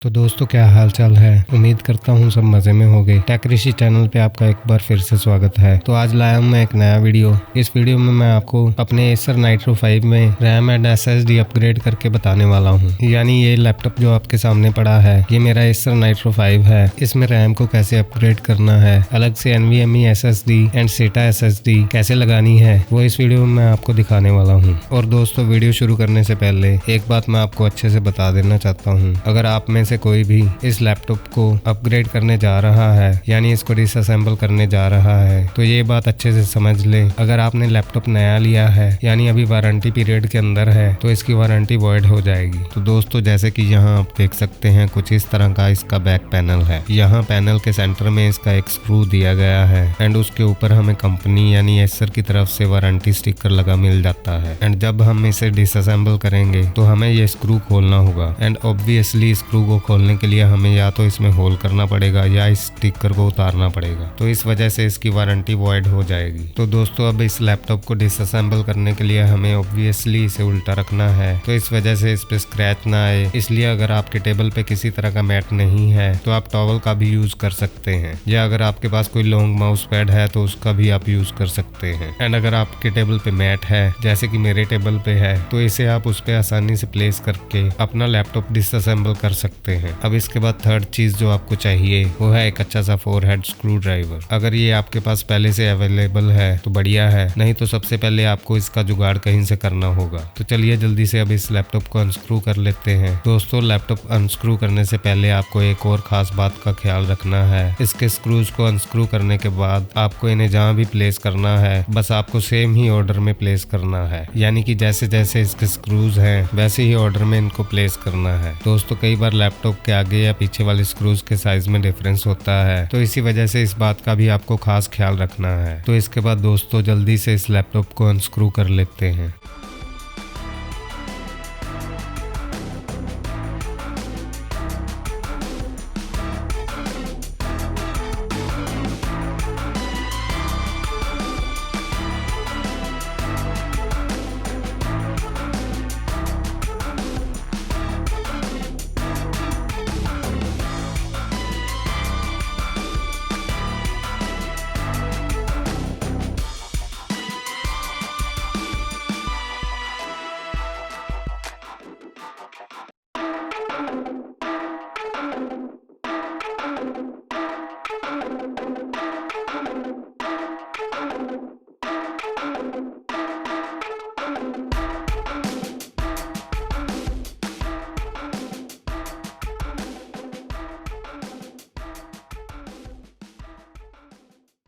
तो दोस्तों क्या हाल चाल है। उम्मीद करता हूँ सब मजे में होंगे। टेक ऋषि चैनल पे आपका एक बार फिर से स्वागत है। तो आज लाया हूँ मैं एक नया वीडियो। इस वीडियो में मैं आपको अपने Acer Nitro 5 में रैम एंड SSD अपग्रेड करके बताने वाला हूँ। यानी ये लैपटॉप जो आपके सामने पड़ा है ये मेरा Acer Nitro 5 है। इसमें रैम को कैसे अपग्रेड करना है, अलग से NVMe SSD and SATA SSD कैसे लगानी है, वो इस वीडियो में मैं आपको दिखाने वाला हूँ। और दोस्तों वीडियो शुरू करने से पहले एक बात मैं आपको अच्छे से बता देना चाहता हूँ। अगर आप में से कोई भी इस लैपटॉप को अपग्रेड करने जा रहा है, यानी इसको डिसअसेंबल करने जा रहा है, तो ये बात अच्छे से समझ ले। अगर आपने लैपटॉप नया लिया है यानी अभी वारंटी पीरियड के अंदर है तो इसकी वारंटी वॉइड हो जाएगी। तो दोस्तों जैसे कि यहाँ आप देख सकते हैं कुछ इस तरह का इसका बैक पैनल है। यहाँ पैनल के सेंटर में इसका एक स्क्रू दिया गया है एंड उसके ऊपर हमें कंपनी यानी एसर की तरफ से वारंटी स्टिकर लगा मिल जाता है। एंड जब हम इसे डिसअसेंबल करेंगे तो हमें ये स्क्रू खोलना होगा एंड ऑब्वियसली स्क्रू को खोलने के लिए हमें या तो इसमें होल करना पड़ेगा या इस स्टिकर को उतारना पड़ेगा। तो इस वजह से इसकी वारंटी वॉइड हो जाएगी। तो दोस्तों अब इस लैपटॉप को डिसअसेंबल करने के लिए हमें ऑब्वियसली इसे उल्टा रखना है, तो इस वजह से इस पे स्क्रैच ना आए। इसलिए अगर आपके टेबल पे किसी तरह का मैट नहीं है तो आप टॉवल का भी यूज कर सकते हैं, या अगर आपके पास कोई लॉन्ग माउस पैड है तो उसका भी आप यूज कर सकते हैं। एंड अगर आपके टेबल पे मैट है जैसे कि मेरे टेबल पे है तो इसे आप उस पे आसानी से प्लेस करके अपना लैपटॉप डिसअसेंबल कर सकते हैं। अब इसके बाद थर्ड चीज जो आपको चाहिए वो है एक अच्छा सा 4 हेड स्क्रू ड्राइवर। अगर ये आपके पास पहले से अवेलेबल है तो बढ़िया है, नहीं तो सबसे पहले आपको इसका जुगाड़ कहीं से करना होगा। तो चलिए जल्दी से अब इस लैपटॉप को अनस्क्रू कर लेते हैं। दोस्तों लैपटॉप अनस्क्रू करने से पहले आपको एक और खास बात का ख्याल रखना है। इसके स्क्रूज को अनस्क्रू करने के बाद आपको इन्हें जहाँ भी प्लेस करना है बस आपको सेम ही ऑर्डर में प्लेस करना है, यानी कि जैसे जैसे इसके स्क्रूज हैं वैसे ही ऑर्डर में इनको प्लेस करना है। दोस्तों कई बार लैपटॉप के आगे या पीछे वाले स्क्रूज के साइज में डिफरेंस होता है, तो इसी वजह से इस बात का भी आपको खास ख्याल रखना है। तो इसके बाद दोस्तों जल्दी से इस लैपटॉप को अनस्क्रू कर लेते हैं।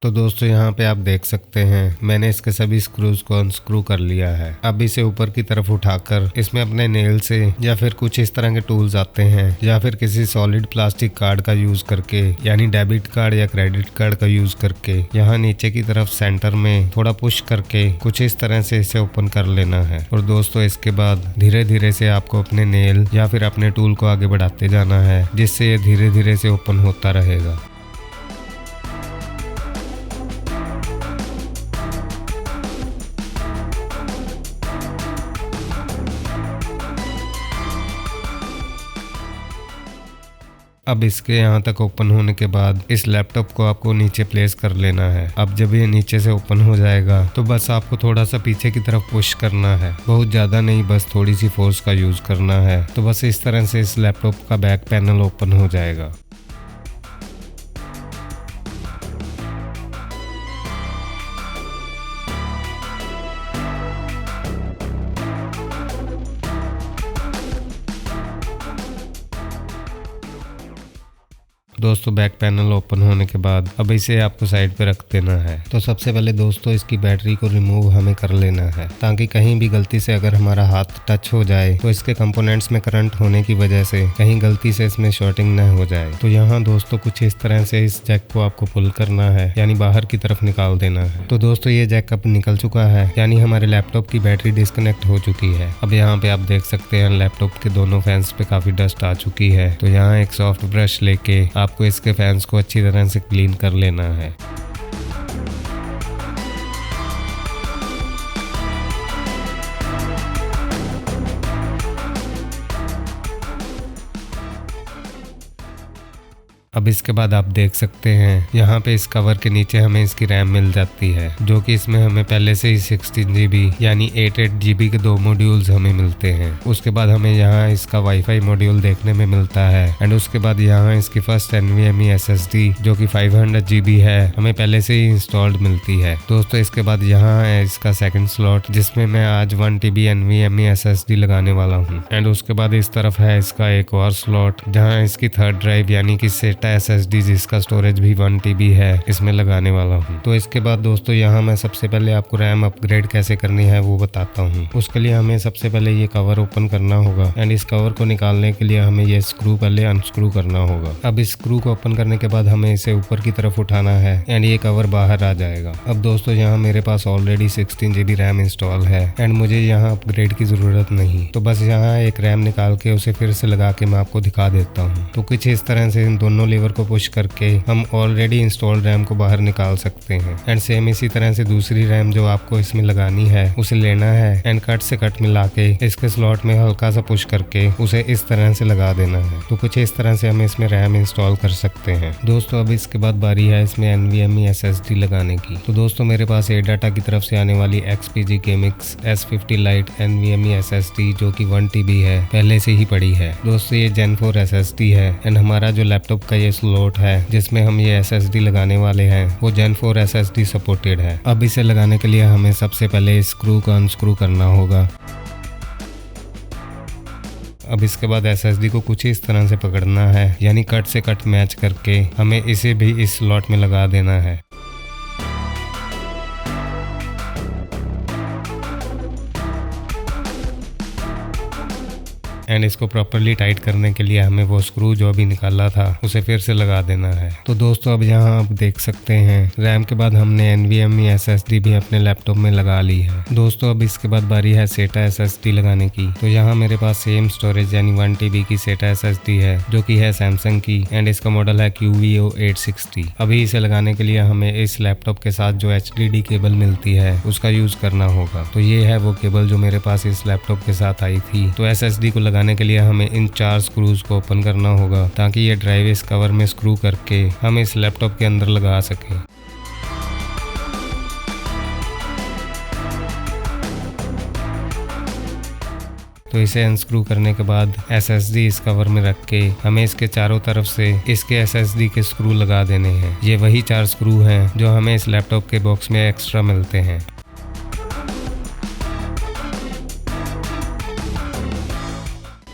तो दोस्तों यहाँ पे आप देख सकते हैं मैंने इसके सभी स्क्रूज को अनस्क्रू कर लिया है। अब इसे ऊपर की तरफ उठाकर इसमें अपने नेल से या फिर कुछ इस तरह के टूल्स आते हैं या फिर किसी सॉलिड प्लास्टिक कार्ड का यूज करके यानी डेबिट कार्ड या क्रेडिट कार्ड का यूज करके यहाँ नीचे की तरफ सेंटर में थोड़ा पुश करके कुछ इस तरह से इसे ओपन कर लेना है। और दोस्तों इसके बाद धीरे धीरे से आपको अपने नेल या फिर अपने टूल को आगे बढ़ाते जाना है, जिससे ये धीरे धीरे से ओपन होता रहेगा। अब इसके यहाँ तक ओपन होने के बाद इस लैपटॉप को आपको नीचे प्लेस कर लेना है। अब जब ये नीचे से ओपन हो जाएगा तो बस आपको थोड़ा सा पीछे की तरफ पुश करना है, बहुत ज़्यादा नहीं, बस थोड़ी सी फोर्स का यूज़ करना है। तो बस इस तरह से इस लैपटॉप का बैक पैनल ओपन हो जाएगा। दोस्तों बैक पैनल ओपन होने के बाद अब इसे आपको साइड पे रख देना है। तो सबसे पहले दोस्तों इसकी बैटरी को रिमूव हमें कर लेना है, ताकि कहीं भी गलती से अगर हमारा हाथ टच हो जाए तो इसके कंपोनेंट्स में करंट होने की वजह से कहीं गलती से इसमें शॉर्टिंग न हो जाए। तो यहाँ दोस्तों कुछ इस तरह से इस जैक को आपको पुल करना है, यानी बाहर की तरफ निकाल देना है। तो दोस्तों ये जैक अब निकल चुका है, यानी हमारे लैपटॉप की बैटरी डिस्कनेक्ट हो चुकी है। अब यहाँ पे आप देख सकते हैं लैपटॉप के दोनों फैंस पे काफी डस्ट आ चुकी है। तो यहाँ एक सॉफ्ट ब्रश लेके आपको इसके फैंस को अच्छी तरह से क्लीन कर लेना है। अब इसके बाद आप देख सकते हैं यहाँ पे इस कवर के नीचे हमें इसकी रैम मिल जाती है, जो कि इसमें हमें पहले से ही 16 GB यानी 8 GB के 2 मॉड्यूल्स हमें मिलते हैं। उसके बाद हमें यहाँ इसका वाईफाई मॉड्यूल देखने में मिलता है एंड उसके बाद यहाँ इसकी फर्स्ट NVMe SSD जो कि 500 GB है हमें पहले से ही इंस्टॉल्ड मिलती है। दोस्तों इसके बाद यहाँ है इसका सेकंड स्लॉट जिसमें मैं आज 1 TB NVMe SSD लगाने वाला हूँ एंड उसके बाद इस तरफ है इसका एक और स्लॉट जहाँ इसकी थर्ड ड्राइव यानी कि SATA SSD जिसका स्टोरेज भी 1 TB है इसमें लगाने वाला हूँ। तो इसके बाद दोस्तों यहाँ मैं सबसे पहले आपको रैम अपग्रेड कैसे करनी है वो बताता हूँ। उसके लिए हमें सबसे पहले ये कवर ओपन करना होगा एंड इस कवर को निकालने के लिए हमें ये स्क्रू पहले अनस्क्रू करना होगा। अब इस स्क्रू को ओपन करने के बाद हमें इसे ऊपर की तरफ उठाना है एंड ये कवर बाहर आ जाएगा। अब दोस्तों यहाँ मेरे पास ऑलरेडी 16 GB रैम इंस्टॉल है एंड मुझे यहाँ अपग्रेड की जरूरत नहीं, तो बस यहाँ एक रैम निकाल के उसे फिर से लगा के मैं आपको दिखा देता हूँ। तो कुछ इस तरह से इन दोनों लीवर को पुश करके हम ऑलरेडी इंस्टॉल्ड रैम को बाहर निकाल सकते हैं एंड सेम इसी तरह से दूसरी रैम जो आपको इसमें लगानी है उसे लेना है एंड कट से कट मिला के इसके स्लॉट में हल्का सा पुश करके उसे इस तरह से लगा देना है। तो कुछ इस तरह से हम इसमें रैम इंस्टॉल कर सकते हैं। दोस्तों अब इसके बाद बारी है इसमें NVMe SSD लगाने की। तो दोस्तों मेरे पास ADATA की तरफ से आने वाली XPG Gamix S50 Lite NVMe SSD जो कि 1 TB है पहले से ही पड़ी है। दोस्तों ये Gen 4 SSD है एंड हमारा जो लैपटॉप का ये स्लॉट है जिसमें हम ये SSD लगाने वाले हैं वो Gen 4 SSD सपोर्टेड है। अब इसे लगाने के लिए हमें सबसे पहले स्क्रू को अनस्क्रू करना होगा। अब इसके बाद SSD को कुछ इस तरह से पकड़ना है यानी कट से कट मैच करके हमें इसे भी इस स्लॉट में लगा देना है। एंड इसको प्रॉपरली टाइट करने के लिए हमें वो स्क्रू जो अभी निकाला था उसे फिर से लगा देना है। तो दोस्तों अब यहाँ आप देख सकते हैं रैम के बाद हमने NVMe SSD भी अपने लैपटॉप में लगा ली है। दोस्तों अब इसके बाद बारी है SATA SSD लगाने की। तो यहाँ मेरे पास सेम स्टोरेज यानी 1 TB की SATA SSD है जो कि है सैमसंग की एंड इसका मॉडल है QVO 860। अभी इसे लगाने के लिए हमें इस लैपटॉप के साथ जो HDD केबल मिलती है उसका यूज करना होगा। तो ये है वो केबल जो मेरे पास इस लैपटॉप के साथ आई थी। तो SSD को लगाने के लिए हमें इन 4 स्क्रूज को ओपन करना होगा ताकि ये ड्राइव इस कवर में स्क्रू करके हम इस लैपटॉप के अंदर लगा सकें। तो इसे अनस्क्रू करने के बाद SSD इस कवर में रख के हमें इसके चारों तरफ से इसके SSD के स्क्रू लगा देने हैं। ये वही 4 स्क्रू हैं जो हमें इस लैपटॉप के बॉक्स में एक्स्ट्रा मिलते हैं।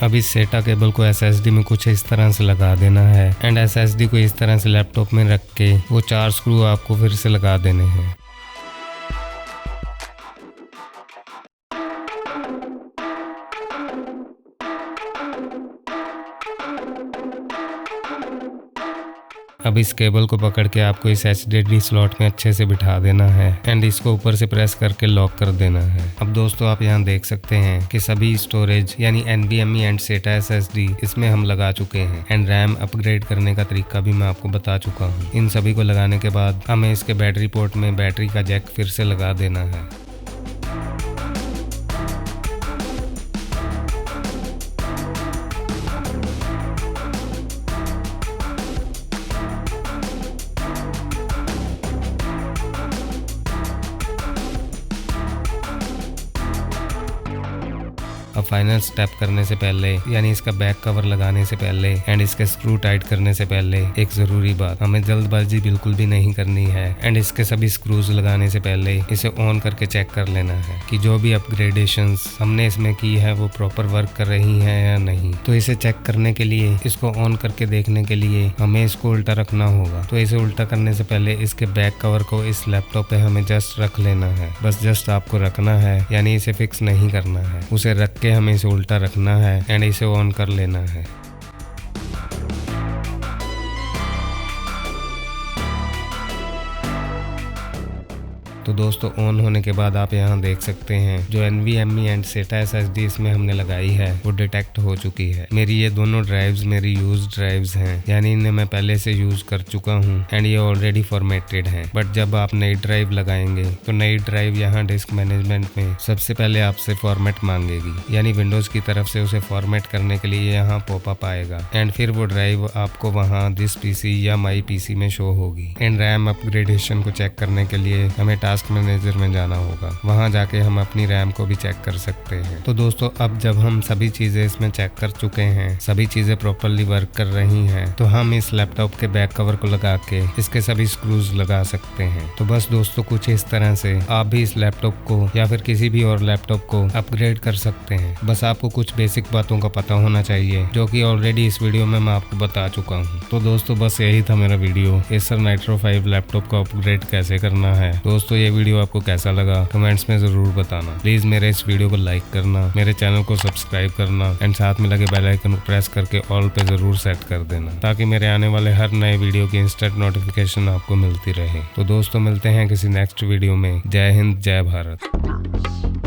अब इस SATA केबल को SSD में कुछ इस तरह से लगा देना है एंड SSD को इस तरह से लैपटॉप में रख के वो 4 स्क्रू आपको फिर से लगा देने हैं। अब इस केबल को पकड़ के आपको इस HDD स्लॉट में अच्छे से बिठा देना है एंड इसको ऊपर से प्रेस करके लॉक कर देना है। अब दोस्तों आप यहाँ देख सकते हैं कि सभी स्टोरेज यानी NVMe एंड SATA SSD इसमें हम लगा चुके हैं एंड रैम अपग्रेड करने का तरीका भी मैं आपको बता चुका हूँ। इन सभी को लगाने के बाद हमें इसके बैटरी पोर्ट में बैटरी का जैक फिर से लगा देना है। अब फाइनल स्टेप करने से पहले यानी इसका बैक कवर लगाने से पहले एंड इसके स्क्रू टाइट करने से पहले एक जरूरी बात, हमें जल्दबाजी बिल्कुल भी नहीं करनी है एंड इसके सभी स्क्रूज लगाने से पहले इसे ऑन करके चेक कर लेना है कि जो भी अपग्रेडेशंस हमने इसमें की है वो प्रॉपर वर्क कर रही है या नहीं। तो इसे चेक करने के लिए, इसको ऑन करके देखने के लिए हमें इसको उल्टा रखना होगा। तो इसे उल्टा करने से पहले इसके बैक कवर को इस लैपटॉप पे हमें जस्ट रख लेना है, बस जस्ट आपको रखना है, यानी इसे फिक्स नहीं करना है। उसे रख के हमें इसे उल्टा रखना है एंड इसे ऑन कर लेना है। तो दोस्तों ऑन होने के बाद आप यहाँ देख सकते हैं जो NVMe एंड SATA SSD इसमें हमने लगाई है वो डिटेक्ट हो चुकी है। मेरी ये दोनों ड्राइव्स मेरी यूज ड्राइव्स हैं, यानी इन्हें मैं पहले से यूज कर चुका हूँ एंड ये ऑलरेडी फॉर्मेटेड है। बट जब आप नई ड्राइव लगाएंगे तो नई ड्राइव यहाँ डिस्क मैनेजमेंट में सबसे पहले आपसे फॉर्मेट मांगेगी, यानी विंडोज की तरफ से उसे फॉर्मेट करने के लिए यहाँ पॉपअप आएगा एंड फिर वो ड्राइव आपको वहाँ दिस PC या माई PC में शो होगी। एंड रैम अपग्रेडेशन को चेक करने के लिए हमें टास्क मैनेजर में जाना होगा, वहाँ जाके हम अपनी रैम को भी चेक कर सकते हैं। तो दोस्तों अब जब हम सभी चीजें इसमें चेक कर चुके हैं, सभी चीजें प्रॉपरली वर्क कर रही हैं, तो हम इस लैपटॉप के बैक कवर को लगा के इसके सभी स्क्रूज लगा सकते हैं। तो बस दोस्तों कुछ इस तरह से आप भी इस लैपटॉप को या फिर किसी भी और लैपटॉप को अपग्रेड कर सकते हैं। बस आपको कुछ बेसिक बातों का पता होना चाहिए जो कि ऑलरेडी इस वीडियो में मैं आपको बता चुका हूँ। तो दोस्तों बस यही था मेरा वीडियो, एसर नाइट्रो 5 लैपटॉप का अपग्रेड कैसे करना है। दोस्तों ये वीडियो आपको कैसा लगा कमेंट्स में जरूर बताना। प्लीज मेरे इस वीडियो को लाइक करना, मेरे चैनल को सब्सक्राइब करना एंड साथ में लगे बेल आइकन को प्रेस करके ऑल पे जरूर सेट कर देना, ताकि मेरे आने वाले हर नए वीडियो की इंस्टेंट नोटिफिकेशन आपको मिलती रहे। तो दोस्तों मिलते हैं किसी नेक्स्ट वीडियो में। जय हिंद, जय भारत।